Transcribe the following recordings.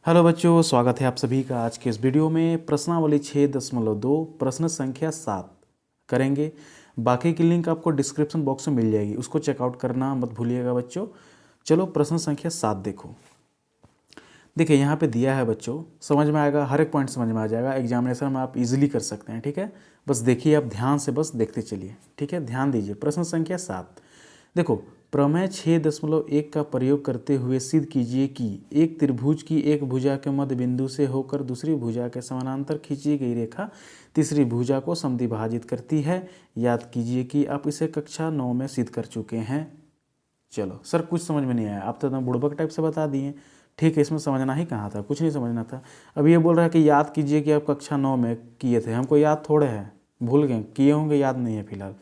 Hello बच्चों, स्वागत है आप सभी का आज के इस वीडियो में। प्रश्नावली 6.2 प्रश्न संख्या 7 करेंगे। बाकी की लिंक आपको डिस्क्रिप्शन बॉक्स में मिल जाएगी, उसको चेकआउट करना मत भूलिएगा बच्चों। चलो प्रश्न संख्या 7 देखो। देखिए यहाँ पे दिया है बच्चों, समझ में आएगा, हर एक पॉइंट समझ में आ जाएगा। एग्जामिनेशन में आप इजीली कर सकते हैं, ठीक है। बस देखिए, आप ध्यान से बस देखते चलिए, ठीक है। ध्यान दीजिए। प्रश्न संख्या 7 देखो, प्रमेय 6.1 का प्रयोग करते हुए सिद्ध कीजिए कि एक त्रिभुज की एक भुजा के मध्य बिंदु से होकर दूसरी भुजा के समानांतर खींची गई रेखा तीसरी भुजा को समद्विभाजित करती है। याद कीजिए कि आप इसे कक्षा 9 में सिद्ध कर चुके हैं। चलो सर, कुछ समझ में नहीं आया, आप तो एकदम बुड़बक टाइप से बता दिए। ठीक है, इसमें समझना ही कहाँ था, कुछ नहीं समझना था। अब ये बोल रहा है कि याद कीजिए कि आप कक्षा 9 में किए थे। हमको याद थोड़े है, भूल गए, किए होंगे, याद नहीं है फिलहाल।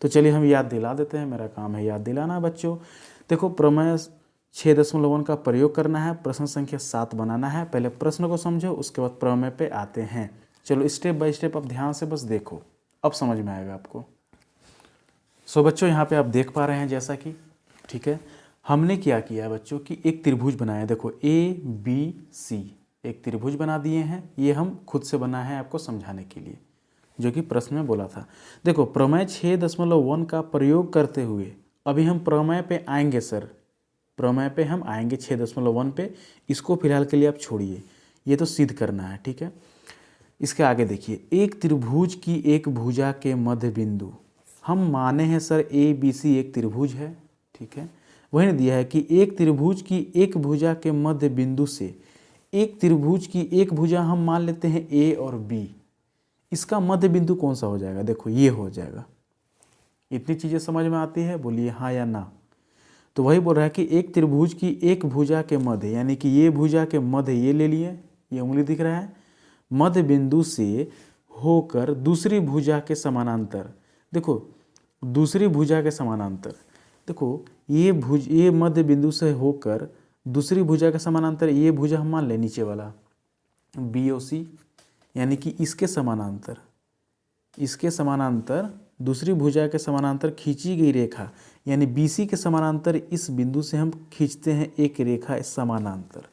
तो चलिए हम याद दिला देते हैं, मेरा काम है याद दिलाना बच्चों। देखो, प्रमेय 6.1 का प्रयोग करना है, प्रश्न संख्या 7 बनाना है। पहले प्रश्न को समझो, उसके बाद प्रमेय पे आते हैं। चलो स्टेप बाय स्टेप आप ध्यान से बस देखो, अब समझ में आएगा आपको। सो बच्चों, यहाँ पे आप देख पा रहे हैं जैसा कि, ठीक है, हमने क्या किया बच्चों कि एक त्रिभुज बनाया। देखो ABC एक त्रिभुज बना दिए हैं। ये हम खुद से बना है आपको समझाने के लिए, जो कि प्रश्न में बोला था। देखो, प्रमेय 6.1 का प्रयोग करते हुए, अभी हम प्रमेय पे आएंगे सर, प्रमेय पे हम आएंगे 6.1 पे। इसको फिलहाल के लिए आप छोड़िए, ये तो सिद्ध करना है, ठीक है। इसके आगे देखिए, एक त्रिभुज की एक भुजा के मध्य बिंदु, हम माने हैं सर ABC एक त्रिभुज है, ठीक है। वही ने दिया है कि एक त्रिभुज की एक भुजा के मध्य बिंदु से एक त्रिभुज की एक भुजा हम मान लेते हैं A और B। इसका मध्य बिंदु कौन सा हो जाएगा? देखो ये हो जाएगा। इतनी चीज़ें समझ में आती है? बोलिए हाँ या ना। तो वही बोल रहा है कि एक त्रिभुज की एक भुजा के मध्य, यानी कि ये भुजा के मध्य, ये ले लिए, ये उंगली दिख रहा है, मध्य बिंदु से होकर दूसरी भुजा के समानांतर। देखो दूसरी भुजा के समानांतर, देखो ये मध्य बिंदु से होकर दूसरी भुजा के समानांतर, ये भुजा हम मान लें नीचे वाला BOC, यानी कि इसके समानांतर, इसके समानांतर दूसरी भुजा के समानांतर खींची गई रेखा, यानी BC के समानांतर इस बिंदु से हम खींचते हैं एक रेखा समानांतर।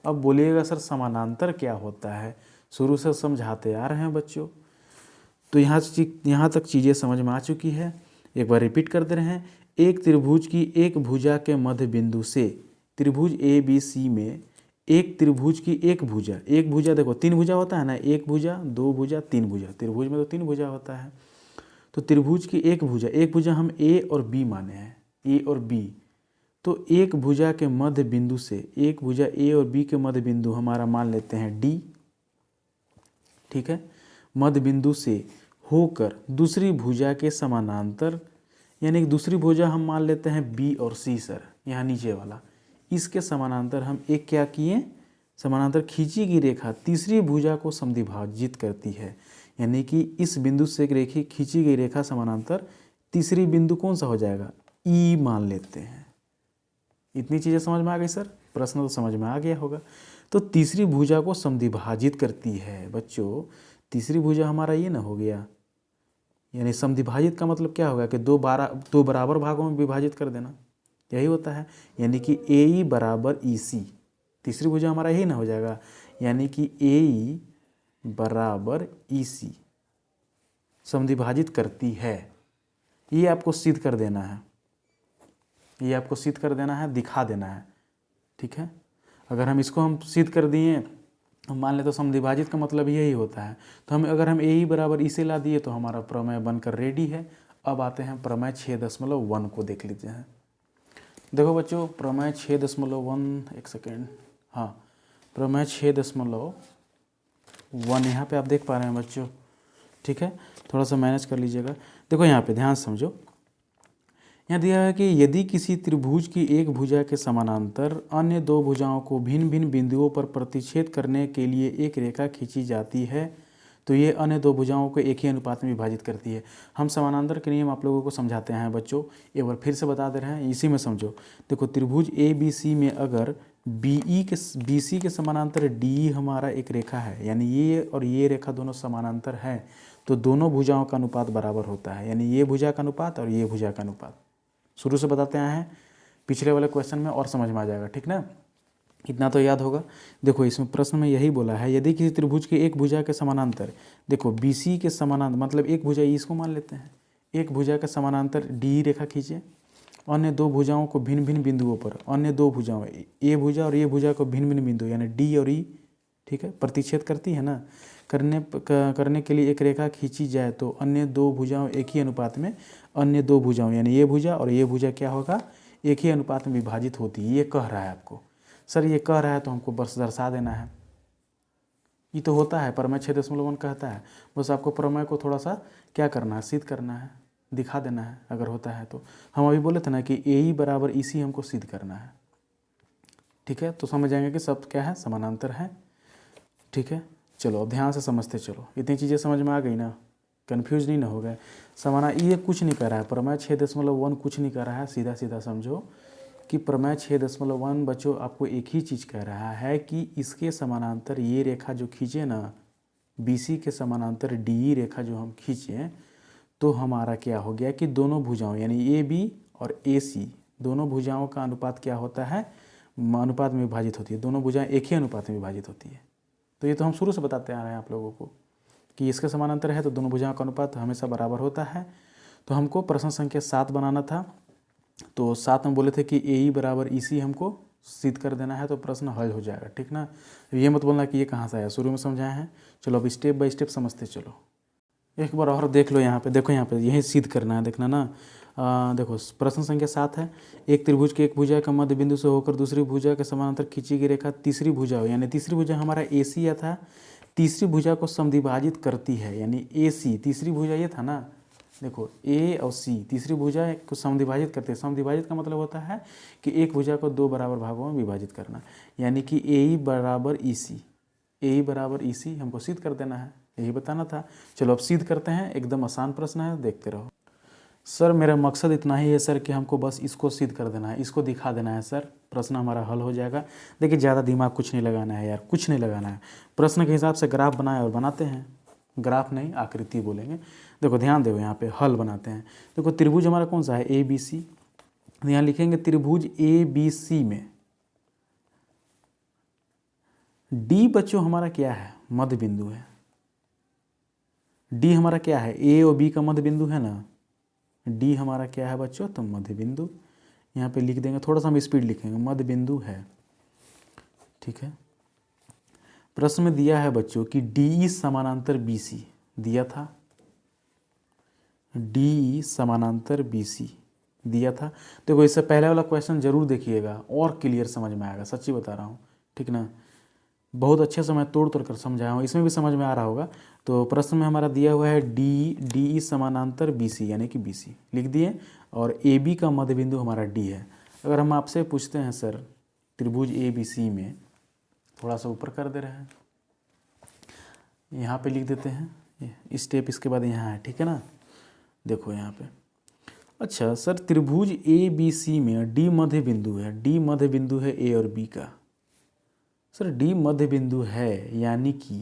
अब बोलिएगा सर समानांतर क्या होता है? शुरू से समझाते आ रहे हैं बच्चों, तो यहाँ तक चीज़ें समझ में आ चुकी है। एक बार रिपीट कर दे रहे हैं। एक त्रिभुज की एक भुजा के मध्य बिंदु से, त्रिभुज ABC में एक त्रिभुज की एक भुजा, देखो 3 भुजा होता है ना, एक भुजा, 2 भुजा, 3 भुजा, त्रिभुज में तो 3 भुजा होता है। तो त्रिभुज की एक भुजा हम A और B माने हैं, A और B। तो एक भुजा के मध्य बिंदु से, एक भुजा A और B के मध्य बिंदु हमारा मान लेते हैं D, ठीक है। मध्य बिंदु से होकर दूसरी भुजा के समानांतर, यानी कि दूसरी भुजा हम मान लेते हैं B और C सर, यहाँ नीचे वाला, इसके समानांतर हम एक क्या किए, समानांतर खींची गई रेखा तीसरी भुजा को समद्विभाजित करती है। यानी कि इस बिंदु से एक रेखी खींची गई रेखा समानांतर तीसरी बिंदु कौन सा हो जाएगा? E मान लेते हैं। इतनी चीज़ें समझ में आ गई सर? प्रश्न तो समझ में आ गया होगा। तो तीसरी भुजा को समद्विभाजित करती है बच्चों। तीसरी भुजा हमारा ये ना हो गया, यानी समद्विभाजित का मतलब क्या होगा कि दो बराबर भागों में विभाजित कर देना, यही होता है। यानी कि AE बराबर EC, तीसरी भुजा हमारा यही ना हो जाएगा, यानी कि AE बराबर EC समद्विभाजित करती है। ये आपको सिद्ध कर देना है, ये आपको सिद्ध कर देना है, दिखा देना है, ठीक है। अगर हम इसको हम सिद्ध कर दिए, हम मान ले तो समद्विभाजित का मतलब यही होता है। तो अगर हम AE बराबर इसे ला दिए तो हमारा प्रमेय बनकर रेडी है। अब आते हैं प्रमेय 6.1 को देख लीजिए हैं। देखो बच्चों, प्रमेय 6.1, एक सेकेंड, हाँ, प्रमेय 6.1 यहाँ पे आप देख पा रहे हैं बच्चों, ठीक है। थोड़ा सा मैनेज कर लीजिएगा। देखो यहाँ पे ध्यान समझो, यहाँ दिया है कि यदि किसी त्रिभुज की एक भुजा के समानांतर अन्य दो भुजाओं को भिन्न भिन्न बिंदुओं पर प्रतिच्छेद करने के लिए एक रेखा खींची जाती है, तो ये अन्य दो भुजाओं को एक ही अनुपात में विभाजित करती है। हम समानांतर के नियम आप लोगों को समझाते हैं बच्चों, एक बार फिर से बता दे रहे हैं, इसी में समझो। देखो त्रिभुज ABC में अगर BC के समानांतर DE हमारा एक रेखा है, यानी ये और ये रेखा दोनों समानांतर हैं, तो दोनों भुजाओं का अनुपात बराबर होता है, यानी ये भुजा का अनुपात और ये भुजा का अनुपात। शुरू से बताते आए हैं, पिछले वाले क्वेश्चन में और समझ में आ जाएगा, ठीक ना। इतना तो याद होगा। देखो इसमें प्रश्न में यही बोला है, यदि किसी त्रिभुज के एक भुजा के समानांतर, देखो BC के समानांतर मतलब एक भुजा इसको मान लेते हैं, एक भुजा के समानांतर डी रेखा खींचे, अन्य दो भुजाओं को भिन्न भिन्न बिंदुओं पर, अन्य दो भुजाओं ए भुजा और ये भुजा को भिन्न भिन्न बिंदु यानी डी और ई, ठीक है, प्रतिच्छेद करती है ना, करने के लिए एक रेखा खींची जाए तो अन्य दो भुजाओं एक ही अनुपात में, अन्य दो भुजाओं यानी ये भुजा और ये भुजा क्या होगा, एक ही अनुपात में विभाजित होती है। ये कह रहा है आपको सर, ये कह रहा है तो हमको बस दर्शा देना है। ये तो होता है प्रमेय 6.1 कहता है, बस आपको प्रमेय को थोड़ा सा क्या करना है, सिद्ध करना है, दिखा देना है अगर होता है तो। हम अभी बोले थे ना कि ए बराबर इसी हमको सिद्ध करना है, ठीक है, तो समझ जाएंगे कि सब क्या है, समानांतर है, ठीक है। चलो अब ध्यान से समझते चलो, इतनी चीज़ें समझ में आ गई ना, कन्फ्यूज नहीं ना हो गए। ये कुछ नहीं कर रहा है, प्रमेय 6.1 कुछ नहीं कर रहा है, सीधा सीधा समझो कि प्रमेय 6.1 बच्चों आपको एक ही चीज़ कह रहा है कि इसके समानांतर ये रेखा जो खींचे ना, BC के समानांतर DE रेखा जो हम खींचे, तो हमारा क्या हो गया कि दोनों भुजाओं यानी AB और AC दोनों भुजाओं का अनुपात क्या होता है, अनुपात में विभाजित होती है, दोनों भुजाएं एक ही अनुपात में विभाजित होती है। तो ये तो हम शुरू से बताते आ रहे हैं आप लोगों को कि इसके समानांतर है तो दोनों भुजाओं का अनुपात हमेशा बराबर होता है। तो हमको प्रश्न संख्या 7 बनाना था, तो 7 में बोले थे कि AE बराबर EC हमको सिद्ध कर देना है, तो प्रश्न हल हो जाएगा, ठीक ना। ये मत बोलना कि ये कहाँ से आया, शुरू में समझाए हैं। चलो अब स्टेप बाय स्टेप समझते चलो। एक बार और देख लो यहाँ पे, देखो यहाँ पे यही सिद्ध करना है, देखना ना। देखो प्रश्न संख्या 7 है, एक त्रिभुज के एक भुजा का मध्य बिंदु से होकर दूसरी भुजा के समानांतर खींची गई रेखा तीसरी भुजा हो, यानी तीसरी भुजा हमारा AC या था, तीसरी भुजा को समद्विभाजित करती है, यानी AC तीसरी भुजा ये था ना, देखो A और C तीसरी भुजा को समद्विभाजित करते हैं। समद्विभाजित का मतलब होता है कि एक भुजा को दो बराबर भागों में विभाजित करना, यानी कि AE बराबर EC, AE बराबर EC हमको सिद्ध कर देना है, यही बताना था। चलो अब सिद्ध करते हैं, एकदम आसान प्रश्न है, देखते रहो। सर मेरा मकसद इतना ही है सर कि हमको बस इसको सिद्ध कर देना है, इसको दिखा देना है सर, प्रश्न हमारा हल हो जाएगा। देखिए ज़्यादा दिमाग कुछ नहीं लगाना है यार, कुछ नहीं लगाना है, प्रश्न के हिसाब से ग्राफ बनाए और बनाते हैं, ग्राफ नहीं आकृति बोलेंगे। देखो ध्यान दो, यहाँ पे हल बनाते हैं। देखो त्रिभुज हमारा कौन सा है, ABC, यहाँ लिखेंगे त्रिभुज ABC में D बच्चों हमारा क्या है, मध्य बिंदु है। D हमारा क्या है, A और B का मध्य बिंदु है ना, D हमारा क्या है बच्चों, तो मध्य बिंदु। यहाँ पे लिख देंगे, थोड़ा सा हम स्पीड लिखेंगे, मध्य बिंदु है, ठीक है। प्रश्न में दिया है बच्चों कि DE समानांतर BC दिया था, DE समानांतर BC दिया था। देखो इससे पहले वाला क्वेश्चन जरूर देखिएगा और क्लियर समझ में आएगा, सच्ची बता रहा हूँ, ठीक ना। बहुत अच्छे से मैं तोड़ तोड़ कर समझाया हूँ, इसमें भी समझ में आ रहा होगा। तो प्रश्न में हमारा दिया हुआ है DE समानांतर BC यानी कि BC लिख दिए, और AB का मध्य बिंदु हमारा D है। अगर हम आपसे पूछते हैं सर त्रिभुज ABC में, थोड़ा सा ऊपर कर दे रहे हैं, यहाँ पे लिख देते हैं स्टेप, इसके बाद यहाँ है, ठीक है ना। देखो यहाँ पे, अच्छा सर त्रिभुज ABC में D मध्य बिंदु है, D मध्य बिंदु है A और B का। सर D मध्य बिंदु है यानी कि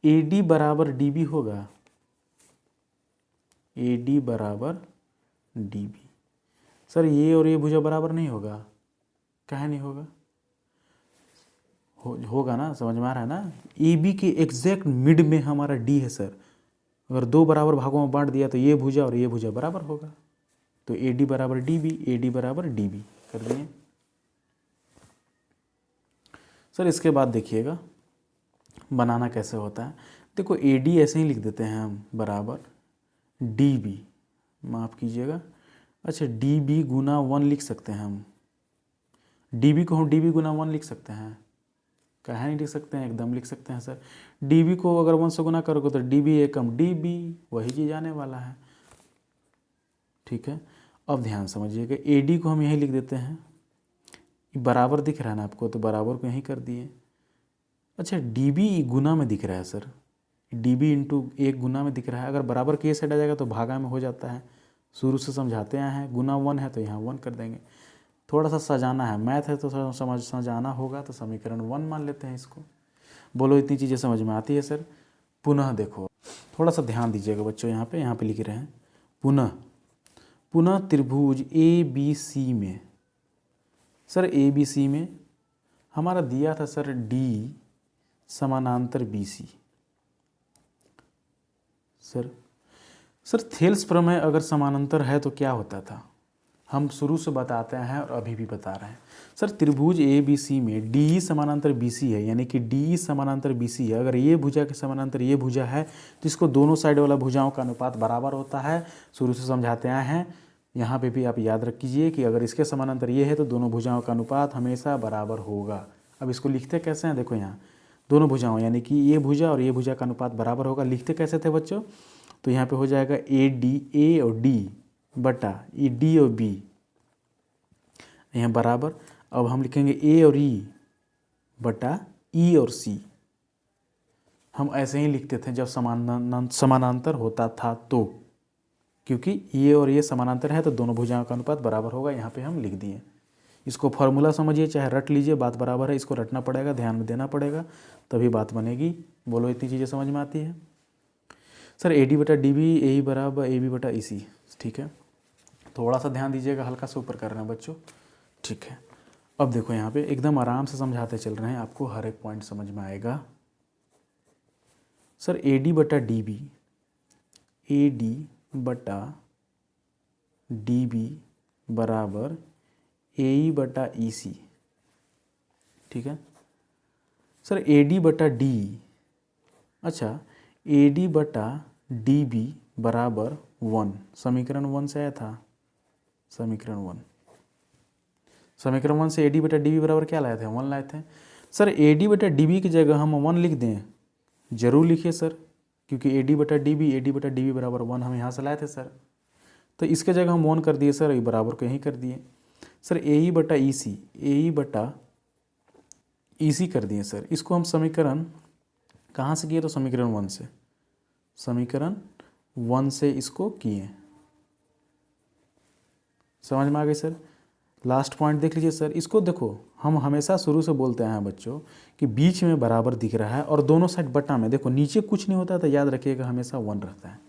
AD बराबर DB होगा, AD बराबर DB। सर ये और ये भुजा बराबर नहीं होगा, काहे नहीं होगा, होगा ना, समझ में आ रहा है ना। AB के एग्जैक्ट मिड में हमारा D है सर, अगर दो बराबर भागों में बांट दिया तो ये भुजा और ये भुजा बराबर होगा, तो AD बराबर DB, AD बराबर DB कर दिए। सर इसके बाद देखिएगा बनाना कैसे होता है। देखो AD ऐसे ही लिख देते हैं हम, बराबर DB, माफ़ कीजिएगा, अच्छा DB गुना 1 लिख सकते हैं हम, DB को हम DB गुना 1 लिख सकते हैं, कहाँ नहीं लिख सकते हैं, एकदम लिख सकते हैं सर। DB को अगर 1 से गुना करोगे तो DB एकम DB, वही चीज़ आने वाला है, ठीक है। अब ध्यान समझिएगा, AD को हम यही लिख देते हैं, बराबर दिख रहा है ना आपको, तो बराबर को यहीं कर दिए। अच्छा DB गुना में दिख रहा है सर, DB इंटू 1 गुना में दिख रहा है, अगर बराबर के साइड आ जाएगा तो भागा में हो जाता है, शुरू से समझाते आए हैं, गुना 1 है तो यहाँ 1 कर देंगे। थोड़ा सा सजाना है, मैथ है तो सजाना होगा, तो समीकरण 1 मान लेते हैं इसको। बोलो इतनी चीज़ें समझ में आती है सर। पुनः देखो, थोड़ा सा ध्यान दीजिएगा बच्चों, यहाँ पे लिख रहे हैं पुनः त्रिभुज ABC में, सर ABC में हमारा दिया था सर डी समानांतर बी सी। सर थेल्स प्रमेय अगर समानांतर है तो क्या होता था, हम शुरू से बताते हैं और अभी भी बता रहे हैं। सर त्रिभुज ए बी सी में डी समानांतर बी सी है, यानी कि डी समानांतर बी सी है। अगर ये भुजा के समानांतर ये भुजा है तो इसको दोनों साइड वाला भुजाओं का अनुपात बराबर होता है, शुरू से समझाते आए हैं। यहाँ पे भी आप याद रख कीजिए कि अगर इसके समानांतर ये है तो दोनों भुजाओं का अनुपात हमेशा बराबर होगा। अब इसको लिखते कैसे हैं, देखो यहाँ दोनों भुजाओं यानी कि ये भुजा और ये भुजा का अनुपात बराबर होगा। लिखते कैसे थे बच्चों, तो यहाँ पे हो जाएगा ए और डी बटा ई डी और बी, यहाँ बराबर। अब हम लिखेंगे ए और ई बटा ई और सी। हम ऐसे ही लिखते थे जब समानांतर होता था तो, क्योंकि ये और ये समानांतर है तो दोनों भुजाओं का अनुपात बराबर होगा। यहाँ पे हम लिख दिए। इसको फॉर्मूला समझिए, चाहे रट लीजिए, बात बराबर है। इसको रटना पड़ेगा, ध्यान में देना पड़ेगा, तभी बात बनेगी। बोलो इतनी चीज़ें समझ में आती है। सर ए डी बटा डी बी ए ई बराबर ए बी बटा ई सी, ठीक है। थोड़ा सा ध्यान दीजिएगा, हल्का से ऊपर कर रहे हैं बच्चों, ठीक है। अब देखो यहाँ पे एकदम आराम से समझाते चल रहे हैं, आपको हर एक पॉइंट समझ में आएगा। सर ए डी बटा डी बी, ए डी बटा डी बी बराबर ए ई बटा ई सी, ठीक है। सर ए डी बटा डी, अच्छा ए डी बटा डी बी बराबर 1, समीकरण 1 से आया था, समीकरण 1 से ए डी बटा डी बी बराबर क्या लाए थे, 1 लाए थे। सर ए डी बटा डी बी की जगह हम 1 लिख दें, जरूर लिखिए सर, क्योंकि ए डी बटा डी बी बराबर 1 हम यहाँ से लाए थे सर, तो इसके जगह हम 1 कर दिए सर, ये बराबर को यहीं कर दिए। सर ए ई बटा ई सी, ए ई बटा ई सी कर दिए सर। इसको हम समीकरण कहाँ से किए, तो समीकरण 1 से, समीकरण 1 से इसको किए। समझ में आ गई सर। लास्ट पॉइंट देख लीजिए सर, इसको देखो, हम हमेशा शुरू से बोलते हैं बच्चों कि बीच में बराबर दिख रहा है और दोनों साइड बटा में, देखो नीचे कुछ नहीं होता तो याद रखिएगा हमेशा 1 रहता है,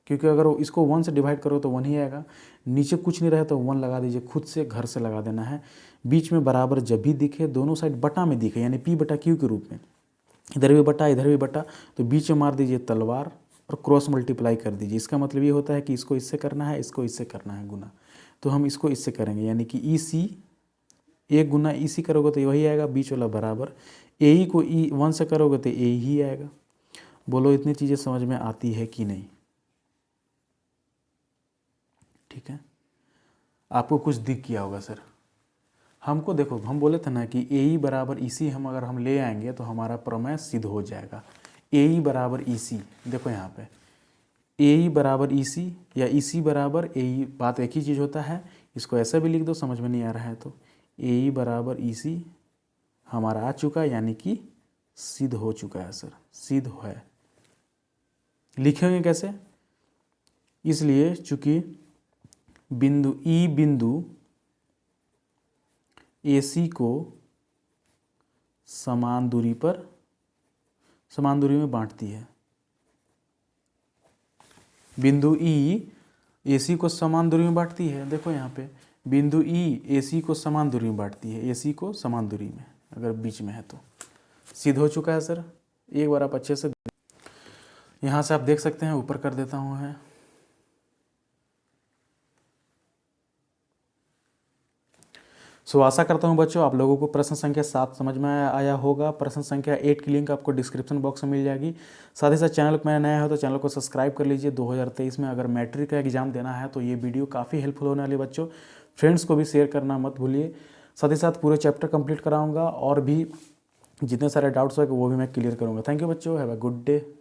क्योंकि अगर इसको 1 से डिवाइड करो तो 1 ही आएगा। नीचे कुछ नहीं रहे तो 1 लगा दीजिए, खुद से घर से लगा देना है। बीच में बराबर जब भी दिखे, दोनों साइड बटा में दिखे, यानी पी बटा क्यू के रूप में, इधर भी बटा इधर भी बटा, तो बीच में मार दीजिए तलवार और क्रॉस मल्टीप्लाई कर दीजिए। इसका मतलब ये होता है कि इसको इससे करना है, इसको इससे करना है गुना, तो हम इसको इससे करेंगे, यानी कि ई सी, एक गुना ई सी करोगे तो वही आएगा, बीच वाला बराबर। ए ई को ई 1 से करोगे तो ए ही आएगा। बोलो इतनी चीज़ें समझ में आती है कि नहीं, ठीक है। आपको कुछ दिख किया होगा सर, हमको देखो, हम बोले थे ना कि ए ई बराबर ई सी हम अगर हम ले आएंगे तो हमारा प्रमेय सिद्ध हो जाएगा। ए ई बराबर ई सी, देखो यहाँ पे ए ई बराबर ई सी या ई सी बराबर ए ई, बात एक ही चीज़ होता है। इसको ऐसा भी लिख दो, समझ में नहीं आ रहा है तो ए ई बराबर ई सी हमारा आ चुका है, यानी कि सिद्ध हो चुका है सर, सिद्ध है। लिखेंगे कैसे, इसलिए चूंकि बिंदु ई बिंदु ए सी को समान दूरी में बांटती है। बिंदु ई ए सी को समान दूरी में बांटती है, देखो यहाँ पे बिंदु ई ए सी को समान दूरी में बांटती है, ए सी को समान दूरी में अगर बीच में है तो सिद्ध हो चुका है सर। एक बार आप अच्छे से यहाँ से आप देख सकते हैं, ऊपर कर देता हूँ है। सो आशा करता हूँ बच्चों आप लोगों को प्रश्न संख्या 7 समझ में आया होगा। प्रश्न संख्या 8 की लिंक आपको डिस्क्रिप्शन बॉक्स में मिल जाएगी। साथ ही साथ चैनल पर नया है तो चैनल को सब्सक्राइब कर लीजिए। 2023 में अगर मैट्रिक का एग्जाम देना है तो ये वीडियो काफ़ी हेल्पफुल होने वाली बच्चों। फ्रेंड्स को भी शेयर करना मत भूलिए। साथ ही साथ पूरे चैप्टर कंप्लीट कराऊंगा और भी जितने सारे डाउट्स होंगे वो भी मैं क्लियर करूँगा। थैंक यू बच्चों, हैव अ गुड डे।